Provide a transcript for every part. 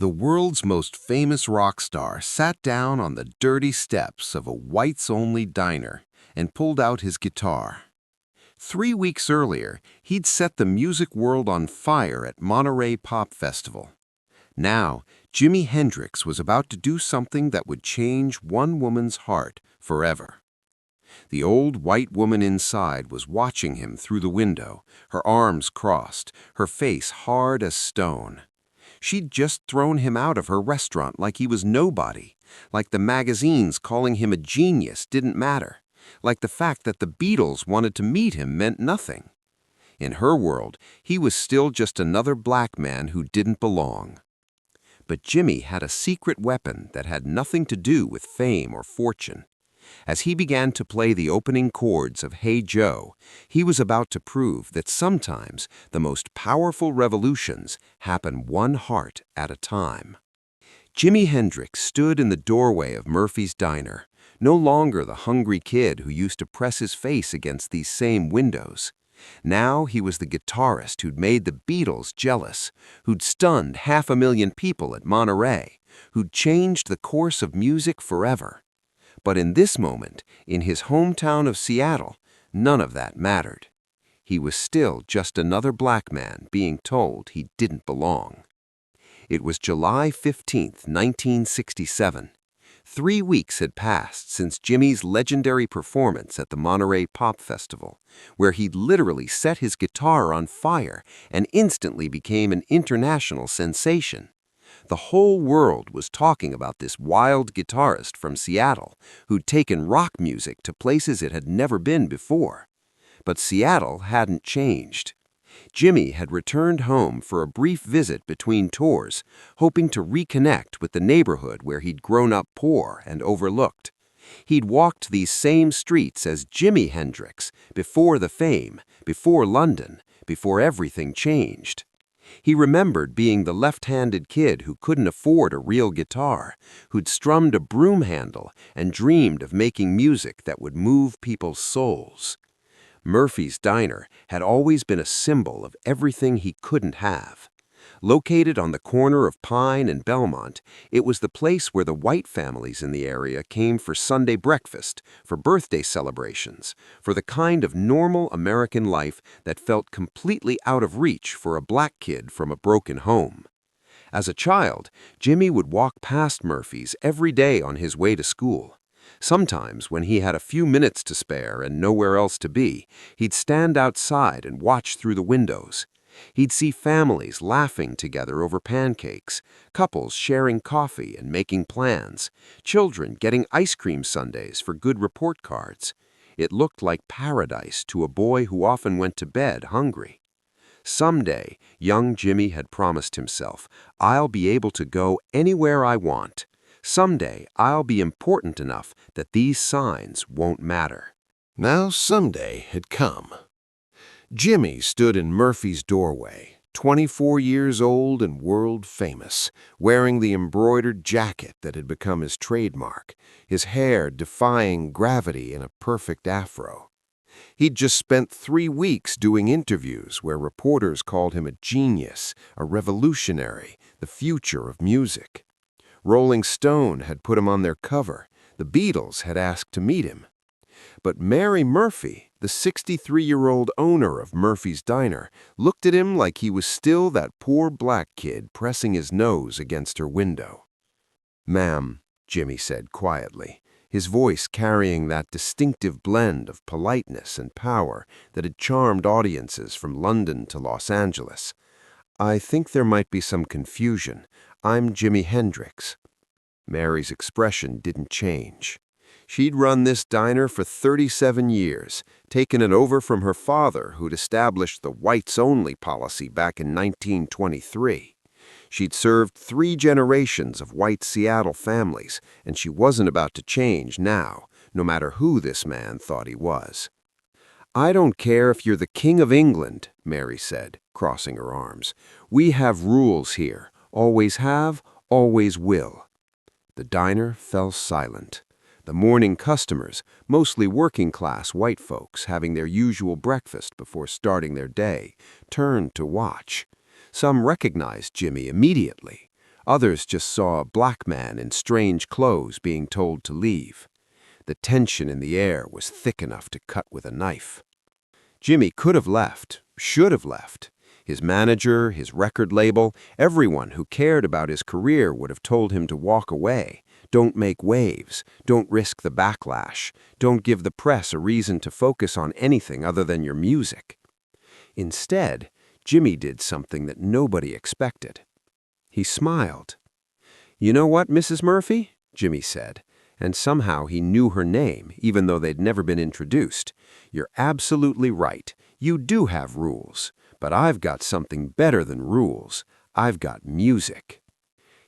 The world's most famous rock star sat down on the dirty steps of a whites-only diner and pulled out his guitar. 3 weeks earlier, he'd set the music world on fire at Monterey Pop Festival. Now, Jimi Hendrix was about to do something that would change one woman's heart forever. The old white woman inside was watching him through the window, her arms crossed, her face hard as stone. She'd just thrown him out of her restaurant like he was nobody, like the magazines calling him a genius didn't matter, like the fact that the Beatles wanted to meet him meant nothing. In her world, he was still just another black man who didn't belong. But Jimi had a secret weapon that had nothing to do with fame or fortune. As he began to play the opening chords of Hey Joe, he was about to prove that sometimes the most powerful revolutions happen one heart at a time. Jimi Hendrix stood in the doorway of Murphy's Diner, no longer the hungry kid who used to press his face against these same windows. Now he was the guitarist who'd made the Beatles jealous, who'd stunned 500,000 people at Monterey, who'd changed the course of music forever. But in this moment, in his hometown of Seattle, none of that mattered. He was still just another black man being told he didn't belong. It was July 15th, 1967. 3 weeks had passed since Jimi's legendary performance at the Monterey Pop Festival, where he'd literally set his guitar on fire and instantly became an international sensation. The whole world was talking about this wild guitarist from Seattle who'd taken rock music to places it had never been before. But Seattle hadn't changed. Jimi had returned home for a brief visit between tours, hoping to reconnect with the neighborhood where he'd grown up poor and overlooked. He'd walked these same streets as Jimi Hendrix, before the fame, before London, before everything changed. He remembered being the left-handed kid who couldn't afford a real guitar, who'd strummed a broom handle and dreamed of making music that would move people's souls. Murphy's Diner had always been a symbol of everything he couldn't have. Located on the corner of Pine and Belmont, it was the place where the white families in the area came for Sunday breakfast, for birthday celebrations, for the kind of normal American life that felt completely out of reach for a black kid from a broken home. As a child, Jimi would walk past Murphy's every day on his way to school. Sometimes, when he had a few minutes to spare and nowhere else to be, he'd stand outside and watch through the windows. He'd see families laughing together over pancakes, couples sharing coffee and making plans, children getting ice cream sundaes for good report cards. It looked like paradise to a boy who often went to bed hungry. Someday, young Jimi had promised himself, "I'll be able to go anywhere I want. Someday, I'll be important enough that these signs won't matter." Now someday had come. Jimi stood in Murphy's doorway, 24 years old and world famous, wearing the embroidered jacket that had become his trademark, his hair defying gravity in a perfect afro. He'd just spent 3 weeks doing interviews where reporters called him a genius, a revolutionary, the future of music. Rolling Stone had put him on their cover. The Beatles had asked to meet him. But Mary Murphy, the 63-year-old owner of Murphy's Diner, looked at him like he was still that poor black kid pressing his nose against her window. "Ma'am," Jimi said quietly, his voice carrying that distinctive blend of politeness and power that had charmed audiences from London to Los Angeles. "I think there might be some confusion. I'm Jimi Hendrix." Mary's expression didn't change. She'd run this diner for 37 years, taken it over from her father, who'd established the whites-only policy back in 1923. She'd served 3 generations of white Seattle families, and she wasn't about to change now, no matter who this man thought he was. "I don't care if you're the King of England," Mary said, crossing her arms. "We have rules here, always have, always will." The diner fell silent. The morning customers, mostly working-class white folks having their usual breakfast before starting their day, turned to watch. Some recognized Jimi immediately. Others just saw a black man in strange clothes being told to leave. The tension in the air was thick enough to cut with a knife. Jimi could have left, should have left. His manager, his record label, everyone who cared about his career would have told him to walk away. Don't make waves. Don't risk the backlash. Don't give the press a reason to focus on anything other than your music. Instead, Jimi did something that nobody expected. He smiled. "You know what, Mrs. Murphy?" Jimi said, and somehow he knew her name, even though they'd never been introduced. "You're absolutely right. You do have rules. But I've got something better than rules. I've got music."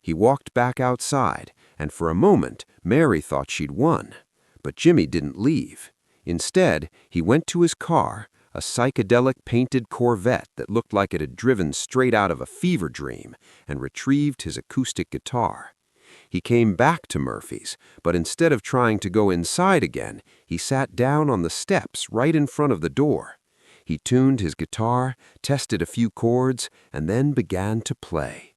He walked back outside, and for a moment, Mary thought she'd won. But Jimi didn't leave. Instead, he went to his car, a psychedelic painted Corvette that looked like it had driven straight out of a fever dream, and retrieved his acoustic guitar. He came back to Murphy's, but instead of trying to go inside again, he sat down on the steps right in front of the door. He tuned his guitar, tested a few chords, and then began to play.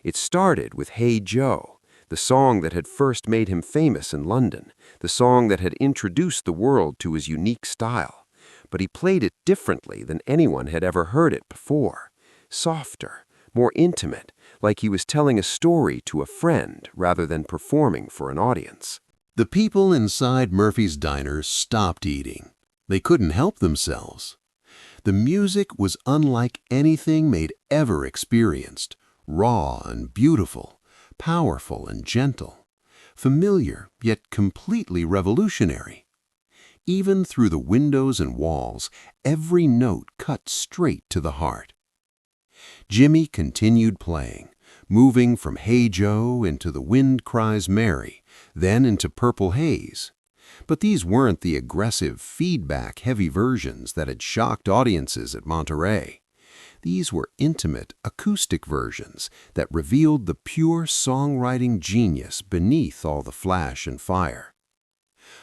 It started with "Hey Joe," the song that had first made him famous in London, the song that had introduced the world to his unique style. But he played it differently than anyone had ever heard it before. Softer, more intimate, like he was telling a story to a friend rather than performing for an audience. The people inside Murphy's diner stopped eating. They couldn't help themselves. The music was unlike anything they'd ever experienced, raw and beautiful, powerful and gentle, familiar yet completely revolutionary. Even through the windows and walls, every note cut straight to the heart. Jimi continued playing, moving from "Hey Joe" into "The Wind Cries Mary," then into "Purple Haze." But these weren't the aggressive, feedback-heavy versions that had shocked audiences at Monterey. These were intimate, acoustic versions that revealed the pure songwriting genius beneath all the flash and fire.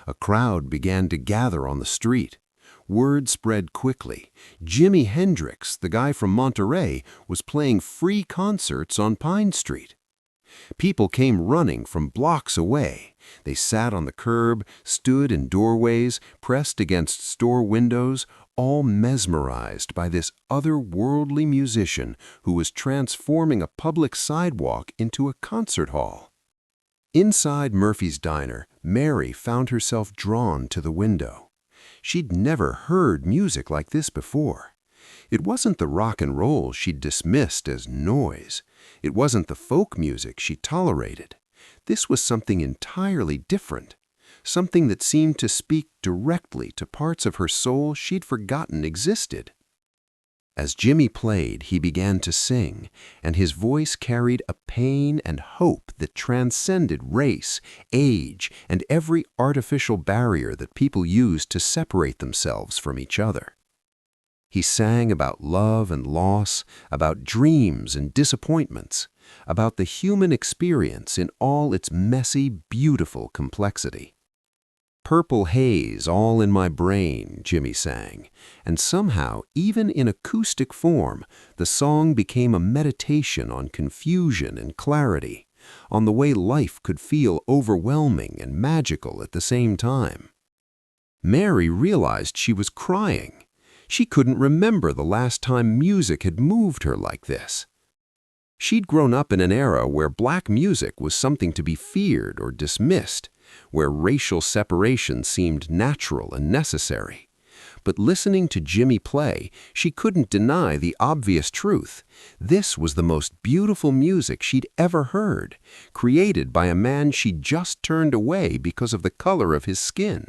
A crowd began to gather on the street. Word spread quickly. Jimi Hendrix, the guy from Monterey, was playing free concerts on Pine Street. People came running from blocks away. They sat on the curb, stood in doorways, pressed against store windows, all mesmerized by this otherworldly musician who was transforming a public sidewalk into a concert hall. Inside Murphy's diner, Mary found herself drawn to the window. She'd never heard music like this before. It wasn't the rock and roll she'd dismissed as noise. It wasn't the folk music she tolerated. This was something entirely different, something that seemed to speak directly to parts of her soul she'd forgotten existed. As Jimi played, he began to sing, and his voice carried a pain and hope that transcended race, age, and every artificial barrier that people used to separate themselves from each other. He sang about love and loss, about dreams and disappointments, about the human experience in all its messy, beautiful complexity. "Purple haze all in my brain," Jimi sang, and somehow, even in acoustic form, the song became a meditation on confusion and clarity, on the way life could feel overwhelming and magical at the same time. Mary realized she was crying. She couldn't remember the last time music had moved her like this. She'd grown up in an era where black music was something to be feared or dismissed, where racial separation seemed natural and necessary. But listening to Jimi play, she couldn't deny the obvious truth. This was the most beautiful music she'd ever heard, created by a man she'd just turned away because of the color of his skin.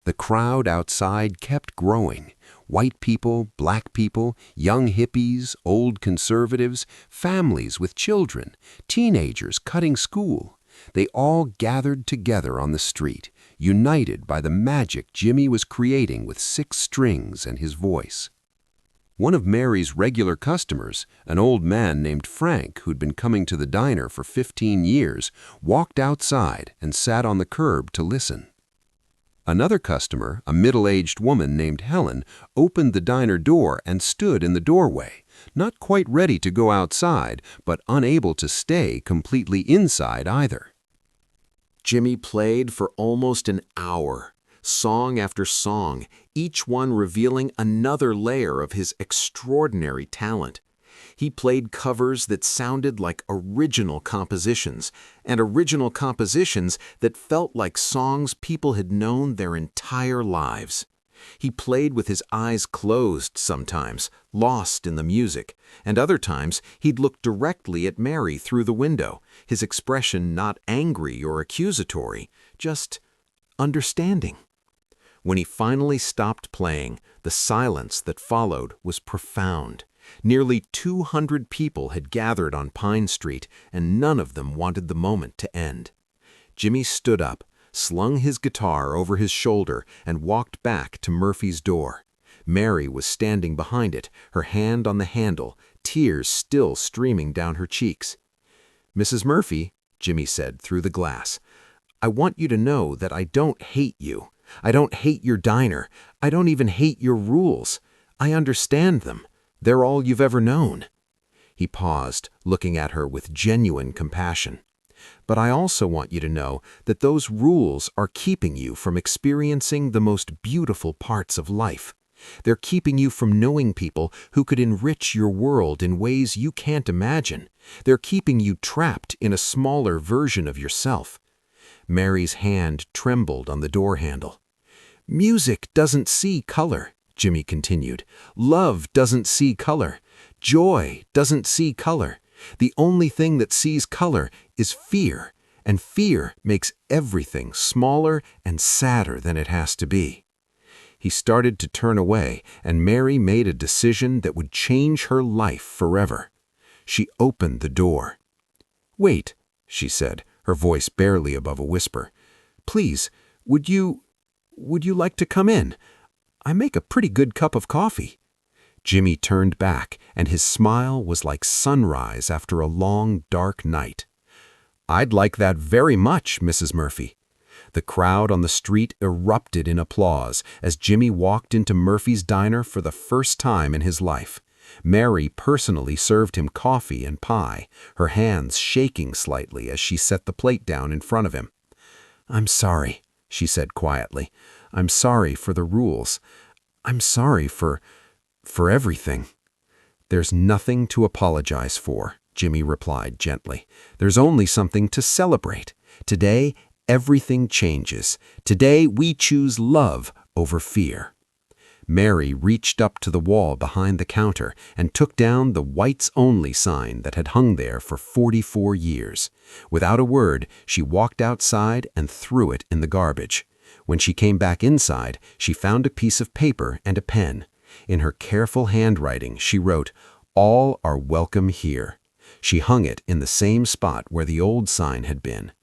The crowd outside kept growing. White people, black people, young hippies, old conservatives, families with children, teenagers cutting school. They all gathered together on the street, united by the magic Jimi was creating with 6 strings and his voice. One of Mary's regular customers, an old man named Frank who'd been coming to the diner for 15 years, walked outside and sat on the curb to listen. Another customer, a middle-aged woman named Helen, opened the diner door and stood in the doorway, not quite ready to go outside, but unable to stay completely inside either. Jimmy played for almost an hour, song after song, each one revealing another layer of his extraordinary talent. He played covers that sounded like original compositions, and original compositions that felt like songs people had known their entire lives. He played with his eyes closed sometimes, lost in the music, and other times he'd look directly at Mary through the window, his expression not angry or accusatory, just understanding. When he finally stopped playing, the silence that followed was profound. Nearly 200 people had gathered on Pine Street, and none of them wanted the moment to end. Jimmy stood up, slung his guitar over his shoulder, and walked back to Murphy's door. Mary was standing behind it, her hand on the handle, tears still streaming down her cheeks. "Mrs. Murphy," Jimmy said through the glass, "I want you to know that I don't hate you. I don't hate your diner. I don't even hate your rules. I understand them. They're all you've ever known." He paused, looking at her with genuine compassion. "But I also want you to know that those rules are keeping you from experiencing the most beautiful parts of life. They're keeping you from knowing people who could enrich your world in ways you can't imagine. They're keeping you trapped in a smaller version of yourself." Mary's hand trembled on the door handle. "Music doesn't see color," Jimmy continued. "Love doesn't see color. Joy doesn't see color. The only thing that sees color is fear, and fear makes everything smaller and sadder than it has to be." He started to turn away, and Mary made a decision that would change her life forever. She opened the door. "Wait," she said, her voice barely above a whisper. "Please, would you like to come in? I make a pretty good cup of coffee." Jimmy turned back, and his smile was like sunrise after a long, dark night. "I'd like that very much, Mrs. Murphy." The crowd on the street erupted in applause as Jimmy walked into Murphy's diner for the first time in his life. Mary personally served him coffee and pie, her hands shaking slightly as she set the plate down in front of him. "I'm sorry," she said quietly. "I'm sorry for the rules. I'm sorry for everything." "There's nothing to apologize for," Jimmy replied gently. "There's only something to celebrate. Today, everything changes. Today, we choose love over fear." Mary reached up to the wall behind the counter and took down the whites only sign that had hung there for 44 years. Without a word, she walked outside and threw it in the garbage. When she came back inside, she found a piece of paper and a pen. In her careful handwriting, she wrote, "All are welcome here." She hung it in the same spot where the old sign had been.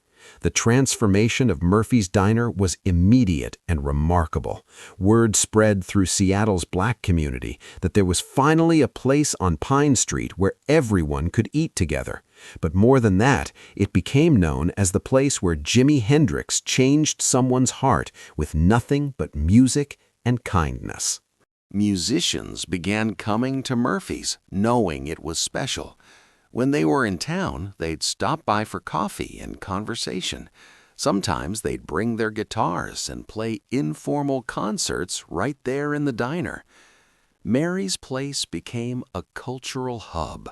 The transformation of Murphy's Diner was immediate and remarkable. Word spread through Seattle's black community that there was finally a place on Pine Street where everyone could eat together. But more than that, it became known as the place where Jimi Hendrix changed someone's heart with nothing but music and kindness. Musicians began coming to Murphy's, knowing it was special. When they were in town, they'd stop by for coffee and conversation. Sometimes they'd bring their guitars and play informal concerts right there in the diner. Mary's place became a cultural hub,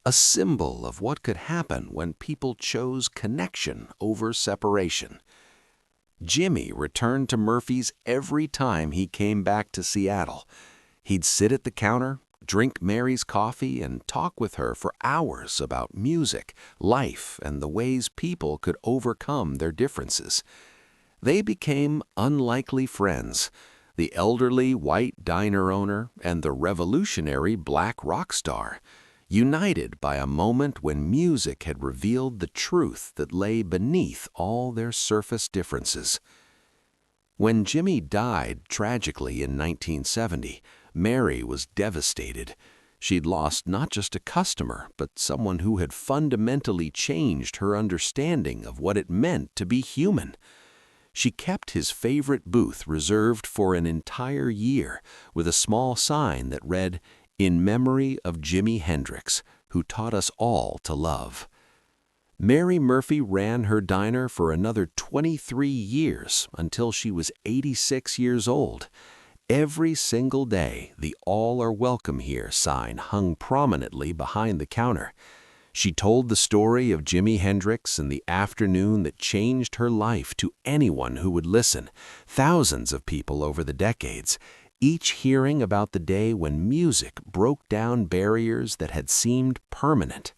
a symbol of what could happen when people chose connection over separation. Jimmy returned to Murphy's every time he came back to Seattle. He'd sit at the counter, drink Mary's coffee, and talk with her for hours about music, life, and the ways people could overcome their differences. They became unlikely friends, the elderly white diner owner and the revolutionary black rock star, united by a moment when music had revealed the truth that lay beneath all their surface differences. When Jimmy died tragically in 1970, Mary was devastated. She'd lost not just a customer, but someone who had fundamentally changed her understanding of what it meant to be human. She kept his favorite booth reserved for an entire year with a small sign that read, "In memory of Jimi Hendrix, who taught us all to love." Mary Murphy ran her diner for another 23 years until she was 86 years old. Every single day, the "All are welcome here" sign hung prominently behind the counter. She told the story of Jimi Hendrix and the afternoon that changed her life to anyone who would listen, thousands of people over the decades, each hearing about the day when music broke down barriers that had seemed permanent.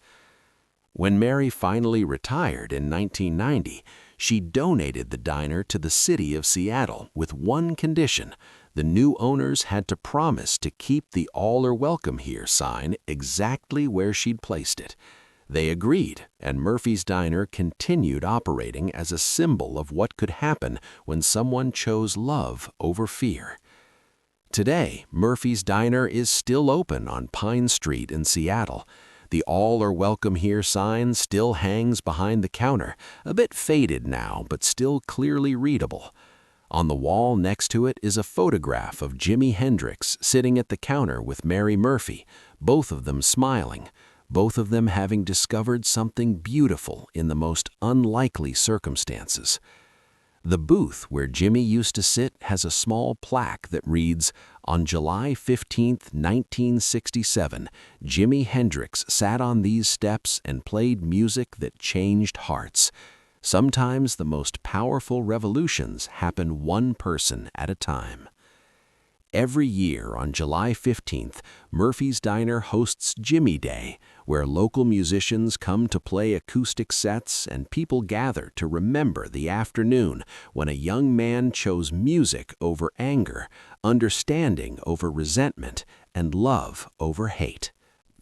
When Mary finally retired in 1990, she donated the diner to the city of Seattle with one condition: the new owners had to promise to keep the "All are welcome here" sign exactly where she'd placed it. They agreed, and Murphy's Diner continued operating as a symbol of what could happen when someone chose love over fear. Today, Murphy's Diner is still open on Pine Street in Seattle. The "All are welcome here" sign still hangs behind the counter, a bit faded now, but still clearly readable. On the wall next to it is a photograph of Jimi Hendrix sitting at the counter with Mary Murphy, both of them smiling, both of them having discovered something beautiful in the most unlikely circumstances. The booth where Jimi used to sit has a small plaque that reads, "On July 15, 1967, Jimi Hendrix sat on these steps and played music that changed hearts. Sometimes the most powerful revolutions happen one person at a time." Every year on July 15th, Murphy's Diner hosts Jimi Day, where local musicians come to play acoustic sets and people gather to remember the afternoon when a young man chose music over anger, understanding over resentment, and love over hate.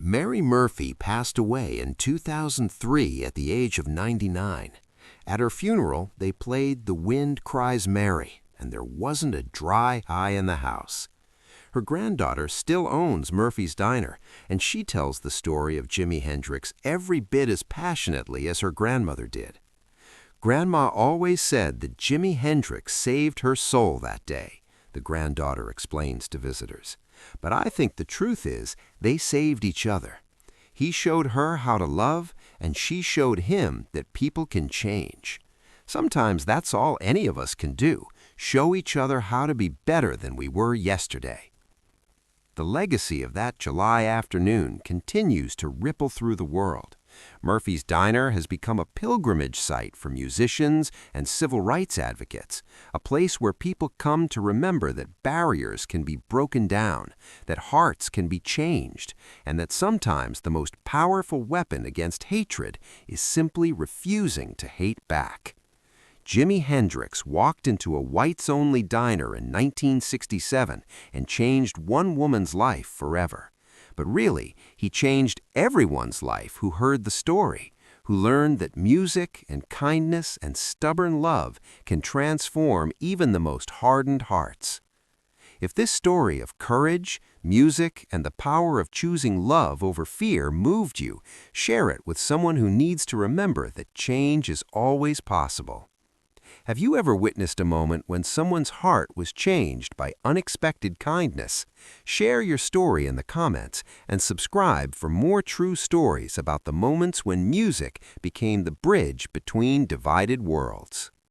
Mary Murphy passed away in 2003 at the age of 99. At her funeral, they played "The Wind Cries Mary," and there wasn't a dry eye in the house. Her granddaughter still owns Murphy's Diner, and she tells the story of Jimi Hendrix every bit as passionately as her grandmother did. "Grandma always said that Jimi Hendrix saved her soul that day," the granddaughter explains to visitors. "But I think the truth is they saved each other. He showed her how to love, and she showed him that people can change. Sometimes that's all any of us can do, show each other how to be better than we were yesterday." The legacy of that July afternoon continues to ripple through the world. Murphy's Diner has become a pilgrimage site for musicians and civil rights advocates, a place where people come to remember that barriers can be broken down, that hearts can be changed, and that sometimes the most powerful weapon against hatred is simply refusing to hate back. Jimi Hendrix walked into a whites-only diner in 1967 and changed one woman's life forever. But really, he changed everyone's life who heard the story, who learned that music and kindness and stubborn love can transform even the most hardened hearts. If this story of courage, music, and the power of choosing love over fear moved you, share it with someone who needs to remember that change is always possible. Have you ever witnessed a moment when someone's heart was changed by unexpected kindness? Share your story in the comments and subscribe for more true stories about the moments when music became the bridge between divided worlds.